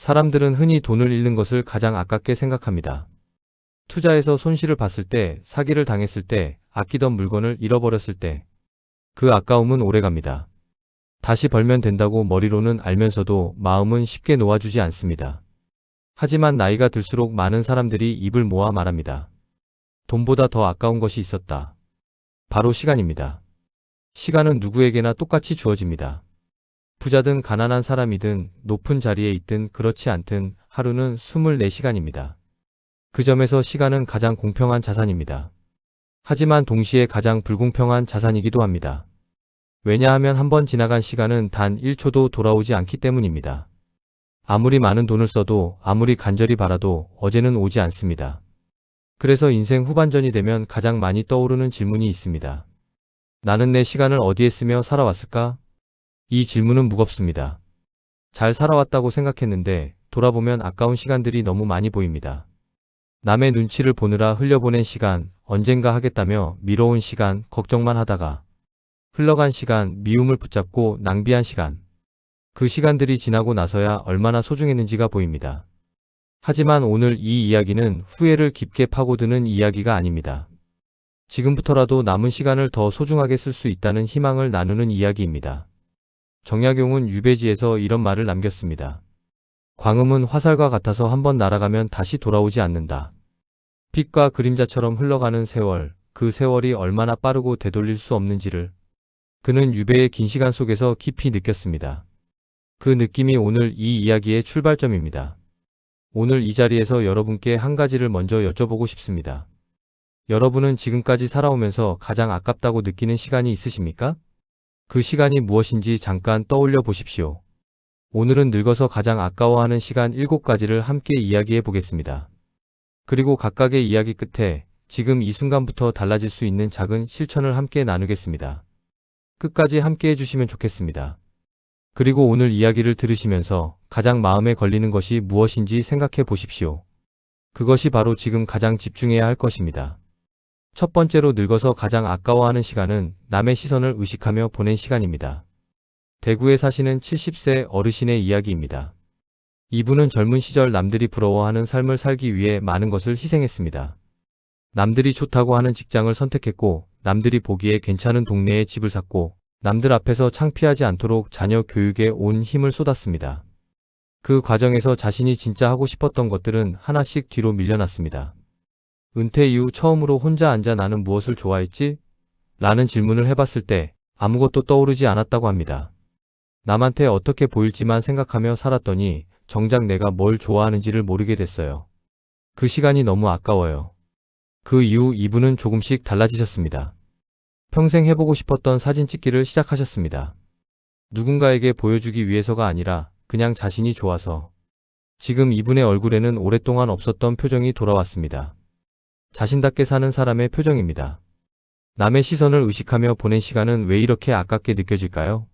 사람들은 흔히 돈을 잃는 것을 가장 아깝게 생각합니다. 투자에서 손실을 봤을 때, 사기를 당했을 때, 아끼던 물건을 잃어버렸을 때, 그 아까움은 오래갑니다. 다시 벌면 된다고 머리로는 알면서도 마음은 쉽게 놓아주지 않습니다. 하지만 나이가 들수록 많은 사람들이 입을 모아 말합니다. 돈보다 더 아까운 것이 있었다. 바로 시간입니다. 시간은 누구에게나 똑같이 주어집니다. 부자든 가난한 사람이든 높은 자리에 있든 그렇지 않든 하루는 24시간입니다. 그 점에서 시간은 가장 공평한 자산입니다. 하지만 동시에 가장 불공평한 자산이기도 합니다. 왜냐하면 한 번 지나간 시간은 단 1초도 돌아오지 않기 때문입니다. 아무리 많은 돈을 써도 아무리 간절히 바라도 어제는 오지 않습니다. 그래서 인생 후반전이 되면 가장 많이 떠오르는 질문이 있습니다. 나는 내 시간을 어디에 쓰며 살아왔을까? 이 질문은 무겁습니다. 잘 살아왔다고 생각했는데 돌아보면 아까운 시간들이 너무 많이 보입니다. 남의 눈치를 보느라 흘려보낸 시간, 언젠가 하겠다며 미뤄온 시간, 걱정만 하다가 흘러간 시간, 미움을 붙잡고 낭비한 시간. 그 시간들이 지나고 나서야 얼마나 소중했는지가 보입니다. 하지만 오늘 이 이야기는 후회를 깊게 파고드는 이야기가 아닙니다. 지금부터라도 남은 시간을 더 소중하게 쓸 수 있다는 희망을 나누는 이야기입니다. 정약용은 유배지에서 이런 말을 남겼습니다. 광음은 화살과 같아서 한번 날아가면 다시 돌아오지 않는다. 빛과 그림자처럼 흘러가는 세월, 그 세월이 얼마나 빠르고 되돌릴 수 없는지를 그는 유배의 긴 시간 속에서 깊이 느꼈습니다. 그 느낌이 오늘 이 이야기의 출발점입니다. 오늘 이 자리에서 여러분께 한 가지를 먼저 여쭤보고 싶습니다. 여러분은 지금까지 살아오면서 가장 아깝다고 느끼는 시간이 있으십니까? 그 시간이 무엇인지 잠깐 떠올려 보십시오. 오늘은 늙어서 가장 아까워하는 시간 7가지를 함께 이야기해 보겠습니다. 그리고 각각의 이야기 끝에 지금 이 순간부터 달라질 수 있는 작은 실천을 함께 나누겠습니다. 끝까지 함께 해주시면 좋겠습니다. 그리고 오늘 이야기를 들으시면서 가장 마음에 걸리는 것이 무엇인지 생각해 보십시오. 그것이 바로 지금 가장 집중해야 할 것입니다. 첫 번째로 늙어서 가장 아까워하는 시간은 남의 시선을 의식하며 보낸 시간입니다. 대구에 사시는 70세 어르신의 이야기입니다. 이분은 젊은 시절 남들이 부러워하는 삶을 살기 위해 많은 것을 희생했습니다. 남들이 좋다고 하는 직장을 선택했고, 남들이 보기에 괜찮은 동네에 집을 샀고, 남들 앞에서 창피하지 않도록 자녀 교육에 온 힘을 쏟았습니다. 그 과정에서 자신이 진짜 하고 싶었던 것들은 하나씩 뒤로 밀려났습니다. 은퇴 이후 처음으로 혼자 앉아 나는 무엇을 좋아했지? 라는 질문을 해봤을 때 아무것도 떠오르지 않았다고 합니다. 남한테 어떻게 보일지만 생각하며 살았더니 정작 내가 뭘 좋아하는지를 모르게 됐어요. 그 시간이 너무 아까워요. 그 이후 이분은 조금씩 달라지셨습니다. 평생 해보고 싶었던 사진 찍기를 시작하셨습니다. 누군가에게 보여주기 위해서가 아니라 그냥 자신이 좋아서. 지금 이분의 얼굴에는 오랫동안 없었던 표정이 돌아왔습니다. 자신답게 사는 사람의 표정입니다. 남의 시선을 의식하며 보낸 시간은 왜 이렇게 아깝게 느껴질까요?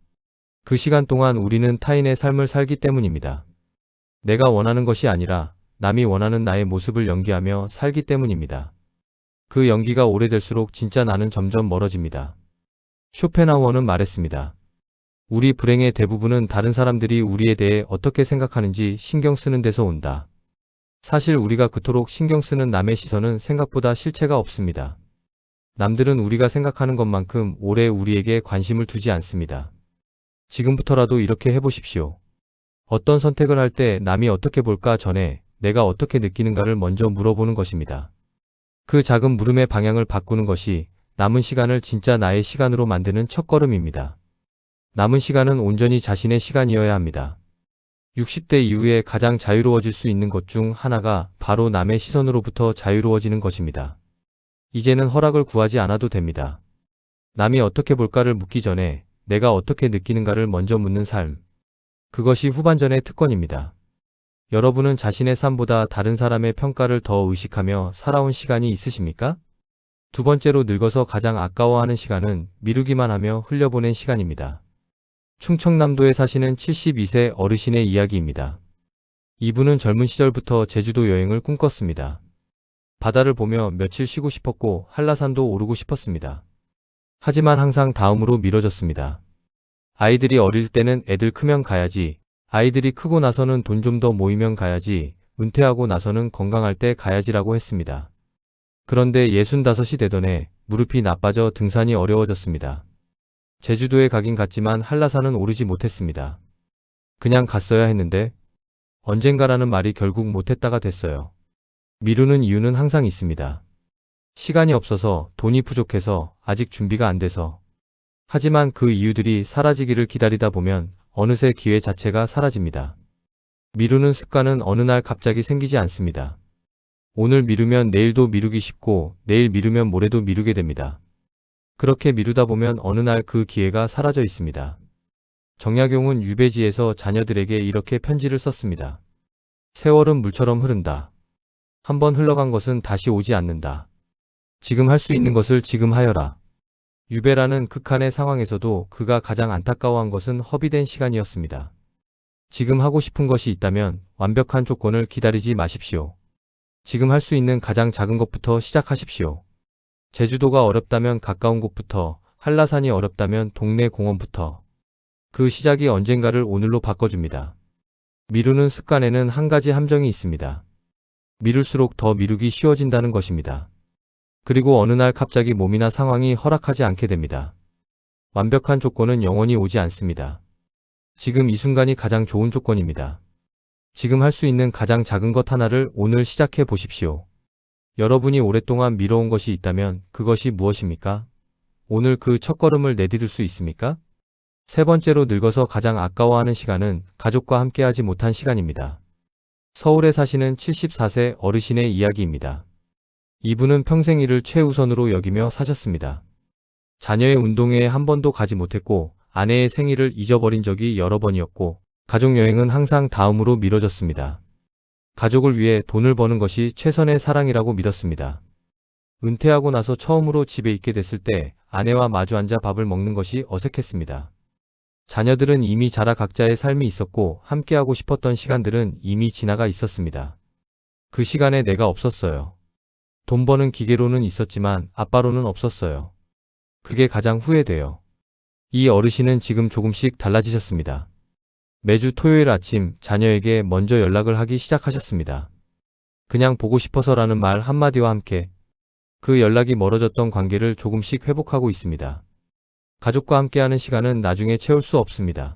그 시간 동안 우리는 타인의 삶을 살기 때문입니다. 내가 원하는 것이 아니라 남이 원하는 나의 모습을 연기하며 살기 때문입니다. 그 연기가 오래될수록 진짜 나는 점점 멀어집니다. 쇼펜하우어는 말했습니다. 우리 불행의 대부분은 다른 사람들이 우리에 대해 어떻게 생각하는지 신경 쓰는 데서 온다. 사실 우리가 그토록 신경 쓰는 남의 시선은 생각보다 실체가 없습니다. 남들은 우리가 생각하는 것만큼 오래 우리에게 관심을 두지 않습니다. 지금부터라도 이렇게 해보십시오. 어떤 선택을 할 때 남이 어떻게 볼까 전에 내가 어떻게 느끼는가를 먼저 물어보는 것입니다. 그 작은 물음의 방향을 바꾸는 것이 남은 시간을 진짜 나의 시간으로 만드는 첫걸음입니다. 남은 시간은 온전히 자신의 시간이어야 합니다. 60대 이후에 가장 자유로워질 수 있는 것 중 하나가 바로 남의 시선으로부터 자유로워지는 것입니다. 이제는 허락을 구하지 않아도 됩니다. 남이 어떻게 볼까를 묻기 전에 내가 어떻게 느끼는가를 먼저 묻는 삶. 그것이 후반전의 특권입니다. 여러분은 자신의 삶보다 다른 사람의 평가를 더 의식하며 살아온 시간이 있으십니까? 두 번째로 늙어서 가장 아까워하는 시간은 미루기만 하며 흘려보낸 시간입니다. 충청남도에 사시는 72세 어르신의 이야기입니다. 이분은 젊은 시절부터 제주도 여행을 꿈꿨습니다. 바다를 보며 며칠 쉬고 싶었고 한라산도 오르고 싶었습니다. 하지만 항상 다음으로 미뤄졌습니다. 아이들이 어릴 때는 애들 크면 가야지, 아이들이 크고 나서는 돈 좀 더 모이면 가야지, 은퇴하고 나서는 건강할 때 가야지라고 했습니다. 그런데 65이 되던 해 무릎이 나빠져 등산이 어려워졌습니다. 제주도에 가긴 갔지만 한라산은 오르지 못했습니다. 그냥 갔어야 했는데 언젠가라는 말이 결국 못했다가 됐어요. 미루는 이유는 항상 있습니다. 시간이 없어서, 돈이 부족해서, 아직 준비가 안 돼서. 하지만 그 이유들이 사라지기를 기다리다 보면 어느새 기회 자체가 사라집니다. 미루는 습관은 어느 날 갑자기 생기지 않습니다. 오늘 미루면 내일도 미루기 쉽고, 내일 미루면 모레도 미루게 됩니다. 그렇게 미루다 보면 어느 날 그 기회가 사라져 있습니다. 정약용은 유배지에서 자녀들에게 이렇게 편지를 썼습니다. 세월은 물처럼 흐른다. 한번 흘러간 것은 다시 오지 않는다. 지금 할 수 있는 것을 지금 하여라. 유배라는 극한의 상황에서도 그가 가장 안타까워한 것은 허비된 시간이었습니다. 지금 하고 싶은 것이 있다면 완벽한 조건을 기다리지 마십시오. 지금 할 수 있는 가장 작은 것부터 시작하십시오. 제주도가 어렵다면 가까운 곳부터, 한라산이 어렵다면 동네 공원부터. 그 시작이 언젠가를 오늘로 바꿔줍니다. 미루는 습관에는 한 가지 함정이 있습니다. 미룰수록 더 미루기 쉬워진다는 것입니다. 그리고 어느 날 갑자기 몸이나 상황이 허락하지 않게 됩니다. 완벽한 조건은 영원히 오지 않습니다. 지금 이 순간이 가장 좋은 조건입니다. 지금 할 수 있는 가장 작은 것 하나를 오늘 시작해 보십시오. 여러분이 오랫동안 미뤄온 것이 있다면 그것이 무엇입니까? 오늘 그 첫걸음을 내디딜 수 있습니까? 세 번째로, 늙어서 가장 아까워하는 시간은 가족과 함께하지 못한 시간입니다. 서울에 사시는 74세 어르신의 이야기입니다. 이분은 평생 일을 최우선으로 여기며 사셨습니다. 자녀의 운동회에 한 번도 가지 못했고, 아내의 생일을 잊어버린 적이 여러 번이었고, 가족여행은 항상 다음으로 미뤄졌습니다. 가족을 위해 돈을 버는 것이 최선의 사랑이라고 믿었습니다. 은퇴하고 나서 처음으로 집에 있게 됐을 때 아내와 마주 앉아 밥을 먹는 것이 어색했습니다. 자녀들은 이미 자라 각자의 삶이 있었고, 함께하고 싶었던 시간들은 이미 지나가 있었습니다. 그 시간에 내가 없었어요. 돈 버는 기계로는 있었지만 아빠로는 없었어요. 그게 가장 후회돼요. 이 어르신은 지금 조금씩 달라지셨습니다. 매주 토요일 아침 자녀에게 먼저 연락을 하기 시작하셨습니다. 그냥 보고 싶어서라는 말 한마디와 함께 그 연락이 멀어졌던 관계를 조금씩 회복하고 있습니다. 가족과 함께하는 시간은 나중에 채울 수 없습니다.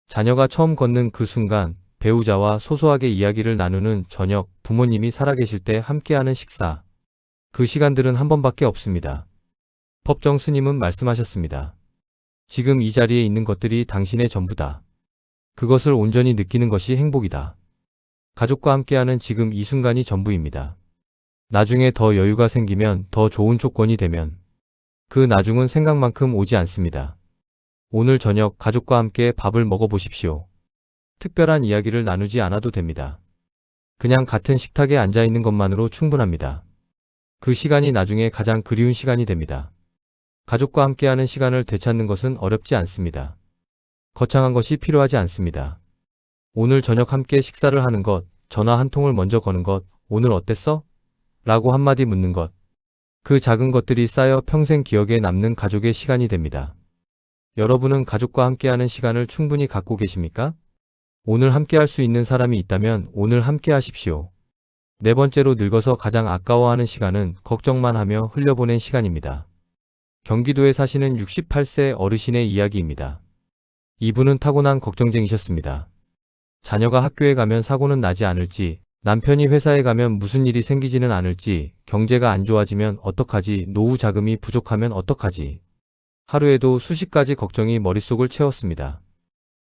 자녀가 처음 걷는 그 순간, 배우자와 소소하게 이야기를 나누는 저녁, 부모님이 살아계실 때 함께하는 식사. 그 시간들은 한 번밖에 없습니다. 법정 스님은 말씀하셨습니다. 지금 이 자리에 있는 것들이 당신의 전부다. 그것을 온전히 느끼는 것이 행복이다. 가족과 함께하는 지금 이 순간이 전부입니다. 나중에 더 여유가 생기면, 더 좋은 조건이 되면 그 나중은 생각만큼 오지 않습니다. 오늘 저녁 가족과 함께 밥을 먹어보십시오. 특별한 이야기를 나누지 않아도 됩니다. 그냥 같은 식탁에 앉아 있는 것만으로 충분합니다. 그 시간이 나중에 가장 그리운 시간이 됩니다. 가족과 함께하는 시간을 되찾는 것은 어렵지 않습니다. 거창한 것이 필요하지 않습니다. 오늘 저녁 함께 식사를 하는 것, 전화 한 통을 먼저 거는 것, 오늘 어땠어? 라고 한마디 묻는 것. 그 작은 것들이 쌓여 평생 기억에 남는 가족의 시간이 됩니다. 여러분은 가족과 함께하는 시간을 충분히 갖고 계십니까? 오늘 함께할 수 있는 사람이 있다면 오늘 함께 하십시오. 네 번째로, 늙어서 가장 아까워하는 시간은 걱정만 하며 흘려보낸 시간입니다. 경기도에 사시는 68세 어르신의 이야기입니다. 이분은 타고난 걱정쟁이셨습니다. 자녀가 학교에 가면 사고는 나지 않을지, 남편이 회사에 가면 무슨 일이 생기지는 않을지, 경제가 안 좋아지면 어떡하지, 노후 자금이 부족하면 어떡하지. 하루에도 수십 가지 걱정이 머릿속을 채웠습니다.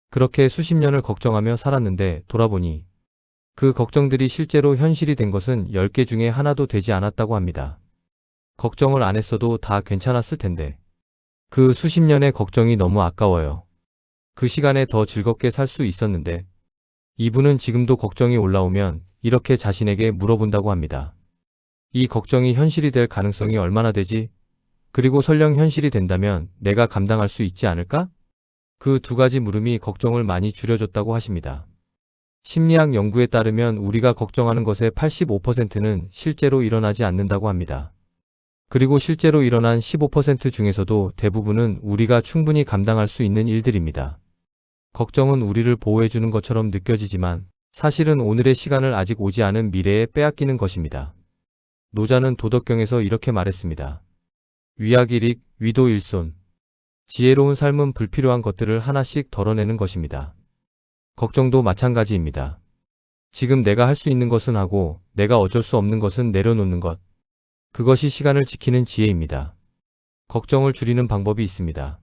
그렇게 수십 년을 걱정하며 살았는데 돌아보니 그 걱정들이 실제로 현실이 된 것은 10개 중에 하나도 되지 않았다고 합니다. 걱정을 안 했어도 다 괜찮았을 텐데. 그 수십 년의 걱정이 너무 아까워요. 그 시간에 더 즐겁게 살 수 있었는데. 이분은 지금도 걱정이 올라오면 이렇게 자신에게 물어본다고 합니다. 이 걱정이 현실이 될 가능성이 얼마나 되지? 그리고 설령 현실이 된다면 내가 감당할 수 있지 않을까? 그 두 가지 물음이 걱정을 많이 줄여줬다고 하십니다. 심리학 연구에 따르면 우리가 걱정하는 것의 85%는 실제로 일어나지 않는다고 합니다. 그리고 실제로 일어난 15% 중에서도 대부분은 우리가 충분히 감당할 수 있는 일들입니다. 걱정은 우리를 보호해주는 것처럼 느껴지지만 사실은 오늘의 시간을 아직 오지 않은 미래에 빼앗기는 것입니다. 노자는 도덕경에서 이렇게 말했습니다. 위악일익, 위도일손. 지혜로운 삶은 불필요한 것들을 하나씩 덜어내는 것입니다. 걱정도 마찬가지입니다. 지금 내가 할 수 있는 것은 하고 내가 어쩔 수 없는 것은 내려놓는 것. 그것이 시간을 지키는 지혜입니다. 걱정을 줄이는 방법이 있습니다.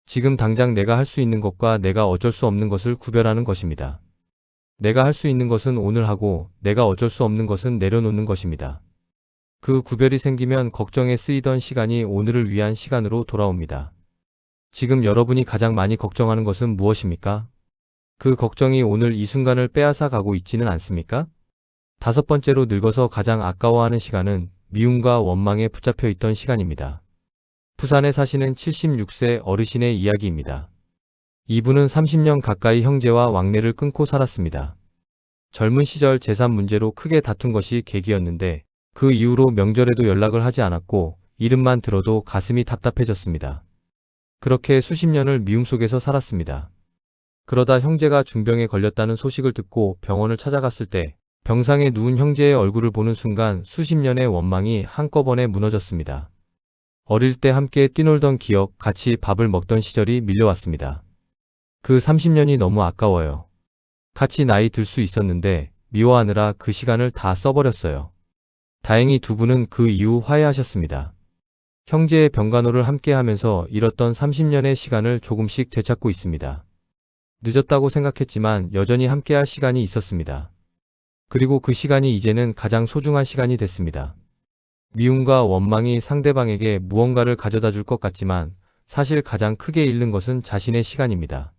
지금 당장 내가 할 수 있는 것과 내가 어쩔 수 없는 것을 구별하는 것입니다. 내가 할 수 있는 것은 오늘 하고 내가 어쩔 수 없는 것은 내려놓는 것입니다. 그 구별이 생기면 걱정에 쓰이던 시간이 오늘을 위한 시간으로 돌아옵니다. 지금 여러분이 가장 많이 걱정하는 것은 무엇입니까? 그 걱정이 오늘 이 순간을 빼앗아 가고 있지는 않습니까? 다섯 번째로 늙어서 가장 아까워하는 시간은 미움과 원망에 붙잡혀 있던 시간입니다. 부산에 사시는 76세 어르신의 이야기입니다. 이분은 30년 가까이 형제와 왕래를 끊고 살았습니다. 젊은 시절 재산 문제로 크게 다툰 것이 계기였는데 그 이후로 명절에도 연락을 하지 않았고 이름만 들어도 가슴이 답답해졌습니다. 그렇게 수십 년을 미움 속에서 살았습니다. 그러다 형제가 중병에 걸렸다는 소식을 듣고 병원을 찾아갔을 때 병상에 누운 형제의 얼굴을 보는 순간 수십 년의 원망이 한꺼번에 무너졌습니다. 어릴 때 함께 뛰놀던 기억, 같이 밥을 먹던 시절이 밀려왔습니다. 그 30년이 너무 아까워요. 같이 나이 들 수 있었는데 미워하느라 그 시간을 다 써버렸어요. 다행히 두 분은 그 이후 화해하셨습니다. 형제의 병간호를 함께 하면서 잃었던 30년의 시간을 조금씩 되찾고 있습니다. 늦었다고 생각했지만 여전히 함께할 시간이 있었습니다. 그리고 그 시간이 이제는 가장 소중한 시간이 됐습니다. 미움과 원망이 상대방에게 무언가를 가져다 줄 것 같지만 사실 가장 크게 잃는 것은 자신의 시간입니다.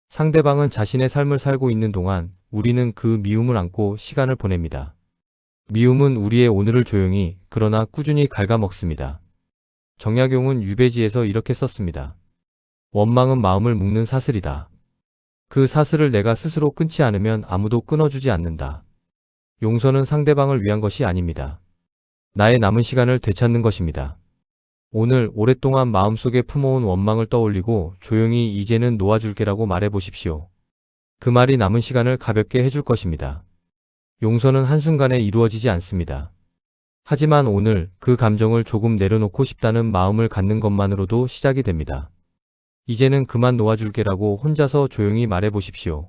상대방은 자신의 삶을 살고 있는 동안 우리는 그 미움을 안고 시간을 보냅니다. 미움은 우리의 오늘을 조용히 그러나 꾸준히 갉아먹습니다. 정약용은 유배지에서 이렇게 썼습니다. 원망은 마음을 묶는 사슬이다. 그 사슬을 내가 스스로 끊지 않으면 아무도 끊어주지 않는다. 용서는 상대방을 위한 것이 아닙니다. 나의 남은 시간을 되찾는 것입니다. 오늘 오랫동안 마음속에 품어온 원망을 떠올리고 조용히 이제는 놓아줄게라고 말해보십시오. 그 말이 남은 시간을 가볍게 해줄 것입니다. 용서는 한순간에 이루어지지 않습니다. 하지만 오늘 그 감정을 조금 내려놓고 싶다는 마음을 갖는 것만으로도 시작이 됩니다. 이제는 그만 놓아줄게라고 혼자서 조용히 말해보십시오.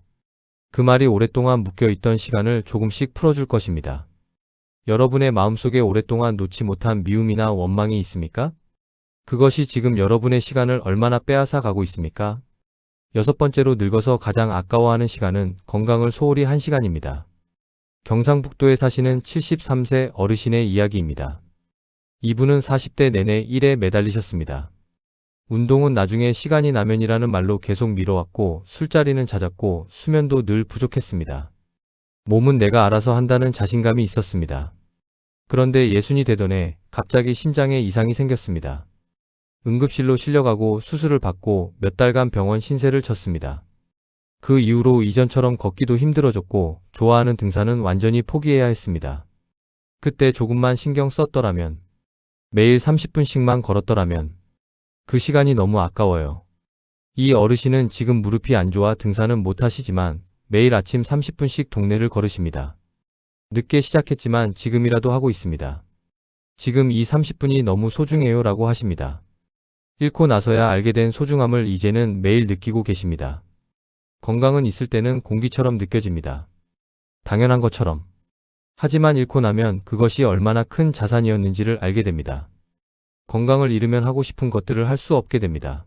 그 말이 오랫동안 묶여있던 시간을 조금씩 풀어줄 것입니다. 여러분의 마음속에 오랫동안 놓지 못한 미움이나 원망이 있습니까? 그것이 지금 여러분의 시간을 얼마나 빼앗아 가고 있습니까? 여섯 번째로 늙어서 가장 아까워하는 시간은 건강을 소홀히 한 시간입니다. 경상북도에 사시는 73세 어르신의 이야기입니다. 이분은 40대 내내 일에 매달리셨습니다. 운동은 나중에 시간이 나면이라는 말로 계속 미뤄왔고 술자리는 잦았고 수면도 늘 부족했습니다. 몸은 내가 알아서 한다는 자신감이 있었습니다. 그런데 예순이 되던 해 갑자기 심장에 이상이 생겼습니다. 응급실로 실려가고 수술을 받고 몇 달간 병원 신세를 졌습니다. 그 이후로 이전처럼 걷기도 힘들어졌고 좋아하는 등산은 완전히 포기해야 했습니다. 그때 조금만 신경 썼더라면, 매일 30분씩만 걸었더라면 그 시간이 너무 아까워요. 이 어르신은 지금 무릎이 안 좋아 등산은 못 하시지만 매일 아침 30분씩 동네를 걸으십니다. 늦게 시작했지만 지금이라도 하고 있습니다. 지금 이 30분이 너무 소중해요 라고 하십니다. 잃고 나서야 알게 된 소중함을 이제는 매일 느끼고 계십니다. 건강은 있을 때는 공기처럼 느껴집니다. 당연한 것처럼. 하지만 잃고 나면 그것이 얼마나 큰 자산이었는지를 알게 됩니다. 건강을 잃으면 하고 싶은 것들을 할 수 없게 됩니다.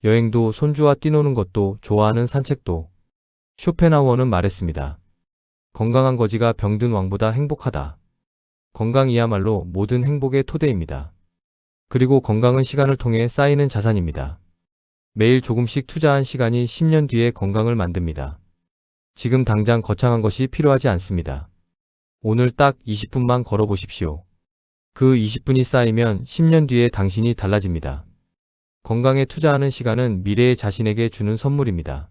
여행도, 손주와 뛰노는 것도, 좋아하는 산책도. 쇼펜하우어는 말했습니다. 건강한 거지가 병든 왕보다 행복하다. 건강이야말로 모든 행복의 토대입니다. 그리고 건강은 시간을 통해 쌓이는 자산입니다. 매일 조금씩 투자한 시간이 10년 뒤에 건강을 만듭니다. 지금 당장 거창한 것이 필요하지 않습니다. 오늘 딱 20분만 걸어보십시오. 그 20분이 쌓이면 10년 뒤에 당신이 달라집니다. 건강에 투자하는 시간은 미래의 자신에게 주는 선물입니다.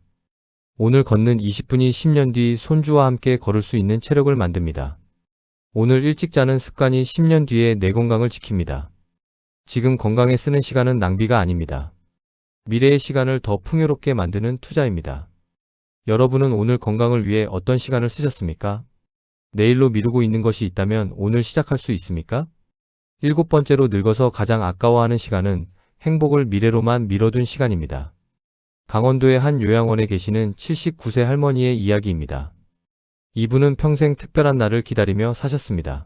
오늘 걷는 20분이 10년 뒤 손주와 함께 걸을 수 있는 체력을 만듭니다. 오늘 일찍 자는 습관이 10년 뒤에 내 건강을 지킵니다. 지금 건강에 쓰는 시간은 낭비가 아닙니다. 미래의 시간을 더 풍요롭게 만드는 투자입니다. 여러분은 오늘 건강을 위해 어떤 시간을 쓰셨습니까? 내일로 미루고 있는 것이 있다면 오늘 시작할 수 있습니까? 일곱 번째로 늙어서 가장 아까워하는 시간은 행복을 미래로만 미뤄둔 시간입니다. 강원도의 한 요양원에 계시는 79세 할머니의 이야기입니다. 이분은 평생 특별한 날을 기다리며 사셨습니다.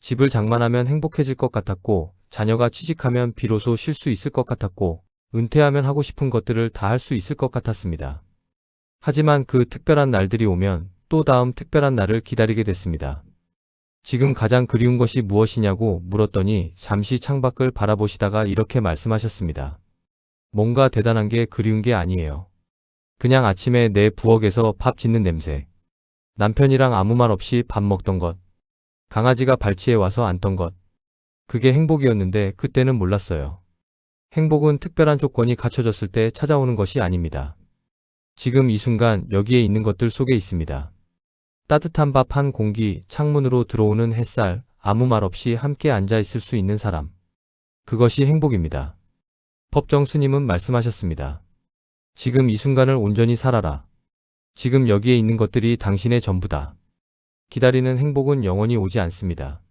집을 장만하면 행복해질 것 같았고, 자녀가 취직하면 비로소 쉴 수 있을 것 같았고, 은퇴하면 하고 싶은 것들을 다 할 수 있을 것 같았습니다. 하지만 그 특별한 날들이 오면 또 다음 특별한 날을 기다리게 됐습니다. 지금 가장 그리운 것이 무엇이냐고 물었더니 잠시 창밖을 바라보시다가 이렇게 말씀하셨습니다. 뭔가 대단한 게 그리운 게 아니에요. 그냥 아침에 내 부엌에서 밥 짓는 냄새. 남편이랑 아무 말 없이 밥 먹던 것. 강아지가 발치에 와서 앉던 것. 그게 행복이었는데 그때는 몰랐어요. 행복은 특별한 조건이 갖춰졌을 때 찾아오는 것이 아닙니다. 지금 이 순간 여기에 있는 것들 속에 있습니다. 따뜻한 밥 한 공기, 창문으로 들어오는 햇살, 아무 말 없이 함께 앉아 있을 수 있는 사람. 그것이 행복입니다. 법정 스님은 말씀하셨습니다. 지금 이 순간을 온전히 살아라. 지금 여기에 있는 것들이 당신의 전부다. 기다리는 행복은 영원히 오지 않습니다.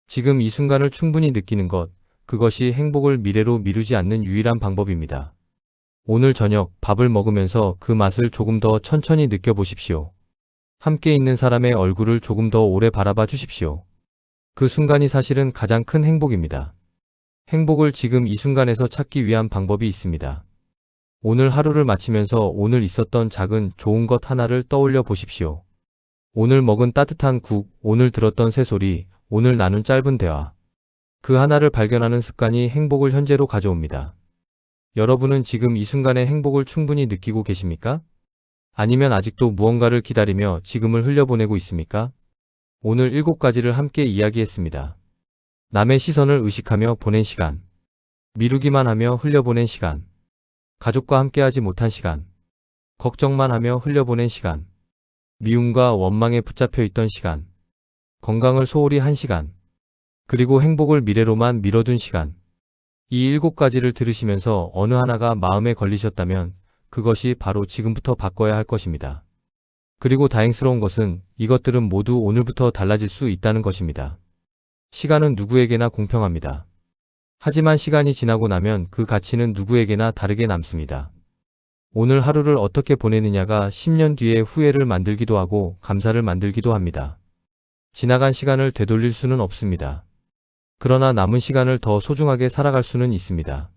지금 이 순간을 충분히 느끼는 것, 그것이 행복을 미래로 미루지 않는 유일한 방법입니다. 오늘 저녁 밥을 먹으면서 그 맛을 조금 더 천천히 느껴보십시오. 함께 있는 사람의 얼굴을 조금 더 오래 바라봐 주십시오. 그 순간이 사실은 가장 큰 행복입니다. 행복을 지금 이 순간에서 찾기 위한 방법이 있습니다. 오늘 하루를 마치면서 오늘 있었던 작은 좋은 것 하나를 떠올려 보십시오. 오늘 먹은 따뜻한 국, 오늘 들었던 새소리, 오늘 나눈 짧은 대화. 그 하나를 발견하는 습관이 행복을 현재로 가져옵니다. 여러분은 지금 이 순간의 행복을 충분히 느끼고 계십니까? 아니면 아직도 무언가를 기다리며 지금을 흘려보내고 있습니까? 오늘 7가지를 함께 이야기했습니다. 남의 시선을 의식하며 보낸 시간. 미루기만 하며 흘려보낸 시간. 가족과 함께하지 못한 시간. 걱정만 하며 흘려보낸 시간. 미움과 원망에 붙잡혀 있던 시간. 건강을 소홀히 한 시간. 그리고 행복을 미래로만 미뤄둔 시간. 이 7가지를 들으시면서 어느 하나가 마음에 걸리셨다면 그것이 바로 지금부터 바꿔야 할 것입니다. 그리고 다행스러운 것은 이것들은 모두 오늘부터 달라질 수 있다는 것입니다. 시간은 누구에게나 공평합니다. 하지만 시간이 지나고 나면 그 가치는 누구에게나 다르게 남습니다. 오늘 하루를 어떻게 보내느냐가 10년 뒤에 후회를 만들기도 하고 감사를 만들기도 합니다. 지나간 시간을 되돌릴 수는 없습니다. 그러나 남은 시간을 더 소중하게 살아갈 수는 있습니다.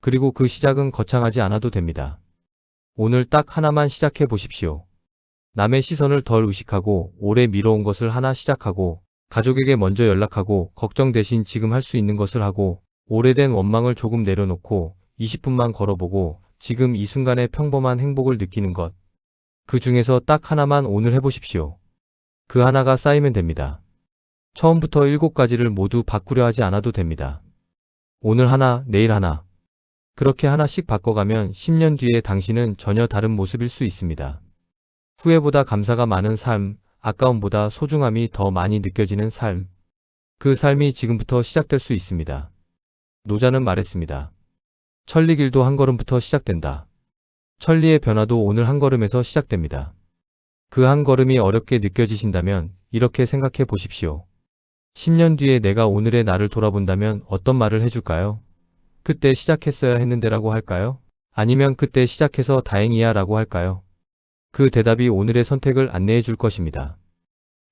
그리고 그 시작은 거창하지 않아도 됩니다. 오늘 딱 하나만 시작해 보십시오. 남의 시선을 덜 의식하고 오래 미뤄온 것을 하나 시작하고 가족에게 먼저 연락하고 걱정 대신 지금 할 수 있는 것을 하고 오래된 원망을 조금 내려놓고 20분만 걸어보고 지금 이 순간의 평범한 행복을 느끼는 것. 그 중에서 딱 하나만 오늘 해보십시오. 그 하나가 쌓이면 됩니다. 처음부터 7가지를 모두 바꾸려 하지 않아도 됩니다. 오늘 하나, 내일 하나. 그렇게 하나씩 바꿔가면 10년 뒤에 당신은 전혀 다른 모습일 수 있습니다. 후회보다 감사가 많은 삶, 아까움보다 소중함이 더 많이 느껴지는 삶. 그 삶이 지금부터 시작될 수 있습니다. 노자는 말했습니다. 천리길도 한 걸음부터 시작된다. 천리의 변화도 오늘 한 걸음에서 시작됩니다. 그 한 걸음이 어렵게 느껴지신다면 이렇게 생각해 보십시오. 10년 뒤에 내가 오늘의 나를 돌아본다면 어떤 말을 해줄까요? 그때 시작했어야 했는데라고 할까요? 아니면 그때 시작해서 다행이야 라고 할까요? 그 대답이 오늘의 선택을 안내해 줄 것입니다.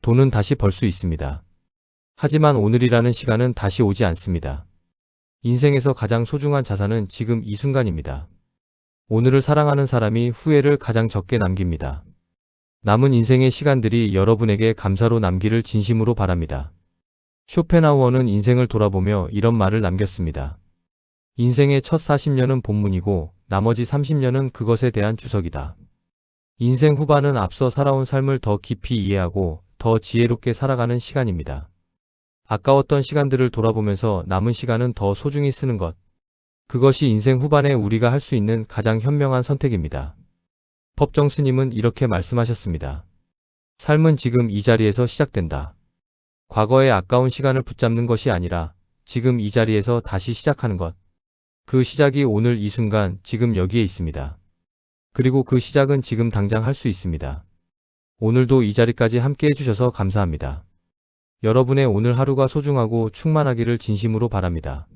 돈은 다시 벌 수 있습니다. 하지만 오늘이라는 시간은 다시 오지 않습니다. 인생에서 가장 소중한 자산은 지금 이 순간입니다. 오늘을 사랑하는 사람이 후회를 가장 적게 남깁니다. 남은 인생의 시간들이 여러분에게 감사로 남기를 진심으로 바랍니다. 쇼펜하우어는 인생을 돌아보며 이런 말을 남겼습니다. 인생의 첫 40년은 본문이고 나머지 30년은 그것에 대한 주석이다. 인생 후반은 앞서 살아온 삶을 더 깊이 이해하고 더 지혜롭게 살아가는 시간입니다. 아까웠던 시간들을 돌아보면서 남은 시간은 더 소중히 쓰는 것. 그것이 인생 후반에 우리가 할 수 있는 가장 현명한 선택입니다. 법정 스님은 이렇게 말씀하셨습니다. 삶은 지금 이 자리에서 시작된다. 과거의 아까운 시간을 붙잡는 것이 아니라 지금 이 자리에서 다시 시작하는 것. 그 시작이 오늘 이 순간 지금 여기에 있습니다. 그리고 그 시작은 지금 당장 할 수 있습니다. 오늘도 이 자리까지 함께 해주셔서 감사합니다. 여러분의 오늘 하루가 소중하고 충만하기를 진심으로 바랍니다.